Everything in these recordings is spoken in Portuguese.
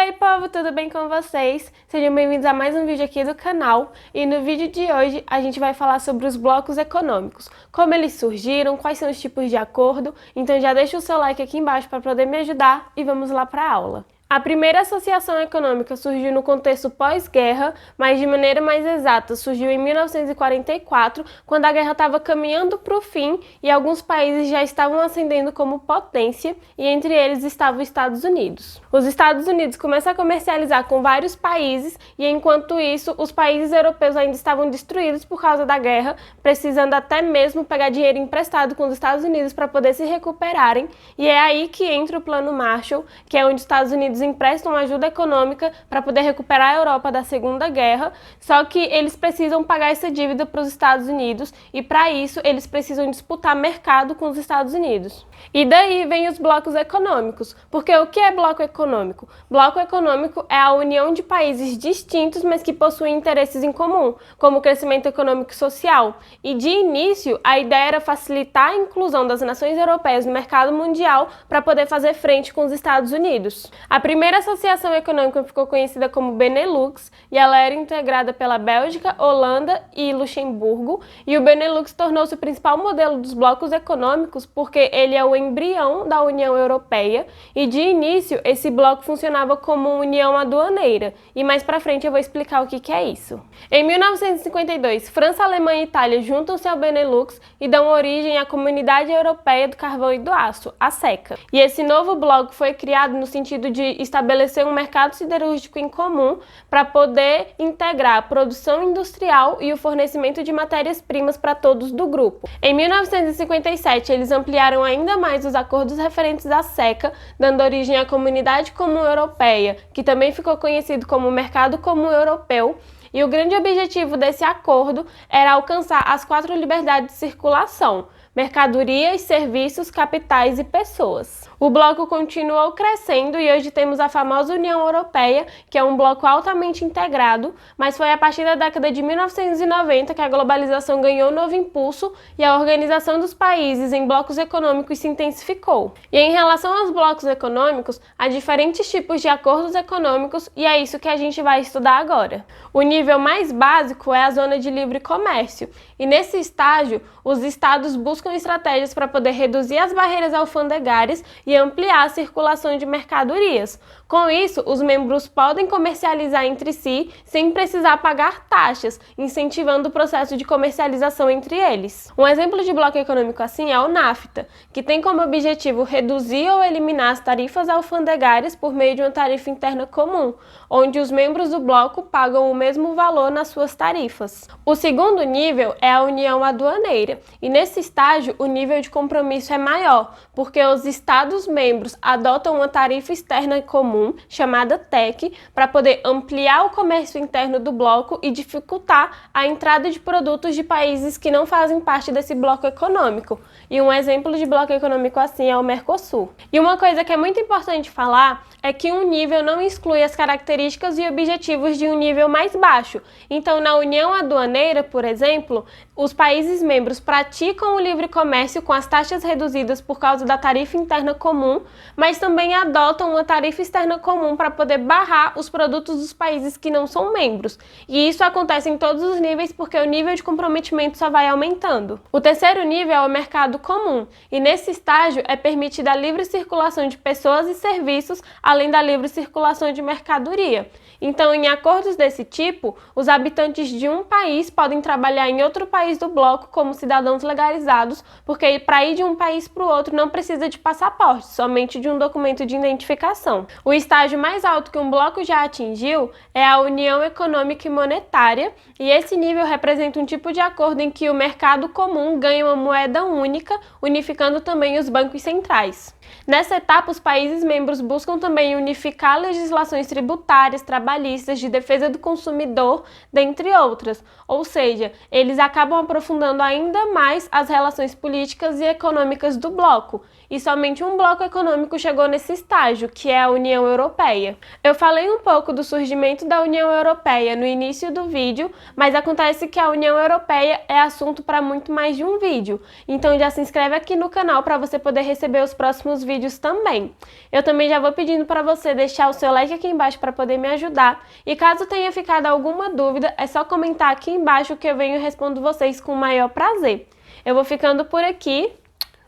Oi, povo, tudo bem com vocês? Sejam bem-vindos a mais um vídeo aqui do canal. E no vídeo de hoje a gente vai falar sobre os blocos econômicos, como eles surgiram, quais são os tipos de acordo. Então já deixa o seu like aqui embaixo para poder me ajudar e vamos lá para a aula. A primeira associação econômica surgiu no contexto pós-guerra, mas de maneira mais exata surgiu em 1944, quando a guerra estava caminhando para o fim e alguns países já estavam ascendendo como potência, e entre eles estava os Estados Unidos. Os Estados Unidos começam a comercializar com vários países e, enquanto isso, os países europeus ainda estavam destruídos por causa da guerra, precisando até mesmo pegar dinheiro emprestado com os Estados Unidos para poder se recuperarem, e é aí que entra o Plano Marshall, que é onde os Estados Unidos emprestam ajuda econômica para poder recuperar a Europa da Segunda Guerra, só que eles precisam pagar essa dívida para os Estados Unidos e para isso eles precisam disputar mercado com os Estados Unidos. E daí vem os blocos econômicos, porque o que é bloco econômico? Bloco econômico é a união de países distintos, mas que possuem interesses em comum, como o crescimento econômico e social. E de início, a ideia era facilitar a inclusão das nações europeias no mercado mundial para poder fazer frente com os Estados Unidos. A primeira associação econômica ficou conhecida como Benelux e ela era integrada pela Bélgica, Holanda e Luxemburgo, e o Benelux tornou-se o principal modelo dos blocos econômicos porque ele é o embrião da União Europeia e de início esse bloco funcionava como uma união aduaneira, e mais pra frente eu vou explicar o que é isso. Em 1952, França, Alemanha e Itália juntam-se ao Benelux e dão origem à Comunidade Europeia do Carvão e do Aço, a CECA. E esse novo bloco foi criado no sentido de estabelecer um mercado siderúrgico em comum para poder integrar a produção industrial e o fornecimento de matérias-primas para todos do grupo. Em 1957, eles ampliaram ainda mais os acordos referentes à CECA, dando origem à Comunidade Comum Europeia, que também ficou conhecido como Mercado Comum Europeu, e o grande objetivo desse acordo era alcançar as 4 liberdades de circulação: mercadorias, serviços, capitais e pessoas. O bloco continuou crescendo e hoje temos a famosa União Europeia, que é um bloco altamente integrado, mas foi a partir da década de 1990 que a globalização ganhou novo impulso e a organização dos países em blocos econômicos se intensificou. E em relação aos blocos econômicos, há diferentes tipos de acordos econômicos e é isso que a gente vai estudar agora. O nível mais básico é a zona de livre comércio, e nesse estágio, os estados buscam estratégias para poder reduzir as barreiras alfandegárias e ampliar a circulação de mercadorias. Com isso, os membros podem comercializar entre si sem precisar pagar taxas, incentivando o processo de comercialização entre eles. Um exemplo de bloco econômico assim é o NAFTA, que tem como objetivo reduzir ou eliminar as tarifas alfandegárias por meio de uma tarifa interna comum, onde os membros do bloco pagam o mesmo valor nas suas tarifas. O segundo nível é a União Aduaneira, e nesse estágio o nível de compromisso é maior, porque os estados membros adotam uma tarifa externa comum, chamada TEC, para poder ampliar o comércio interno do bloco e dificultar a entrada de produtos de países que não fazem parte desse bloco econômico. E um exemplo de bloco econômico assim é o Mercosul. E uma coisa que é muito importante falar é que um nível não exclui as características e objetivos de um nível mais baixo. Então, na União Aduaneira, por exemplo, os países membros praticam o livre comércio com as taxas reduzidas por causa da tarifa interna comum, mas também adotam uma tarifa externa comum para poder barrar os produtos dos países que não são membros. E isso acontece em todos os níveis porque o nível de comprometimento só vai aumentando. O terceiro nível é o mercado comum, e nesse estágio é permitida a livre circulação de pessoas e serviços, além da livre circulação de mercadoria. Então, em acordos desse tipo, os habitantes de um país podem trabalhar em outro país do bloco como cidadãos legalizados, porque para ir de um país para o outro não precisa de passaporte, somente de um documento de identificação. O estágio mais alto que um bloco já atingiu é a União Econômica e Monetária, e esse nível representa um tipo de acordo em que o mercado comum ganha uma moeda única, unificando também os bancos centrais. Nessa etapa, os países membros buscam também unificar legislações tributárias, trabalhistas, de defesa do consumidor, dentre outras. Ou seja, eles acabam aprofundando ainda mais as relações políticas e econômicas do bloco. e somente um bloco econômico chegou nesse estágio, que é a União Europeia. Eu falei um pouco do surgimento da União Europeia no início do vídeo, mas acontece que a União Europeia é assunto para muito mais de um vídeo, então já se inscreve aqui no canal para você poder receber os próximos vídeos também. Eu também já vou pedindo para você deixar o seu like aqui embaixo para poder me ajudar, e caso tenha ficado alguma dúvida, é só comentar aqui embaixo que eu venho e respondo vocês com o maior prazer. Eu vou ficando por aqui,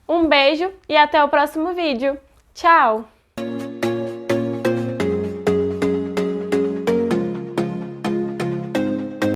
um beijo e até o próximo vídeo. Tchau!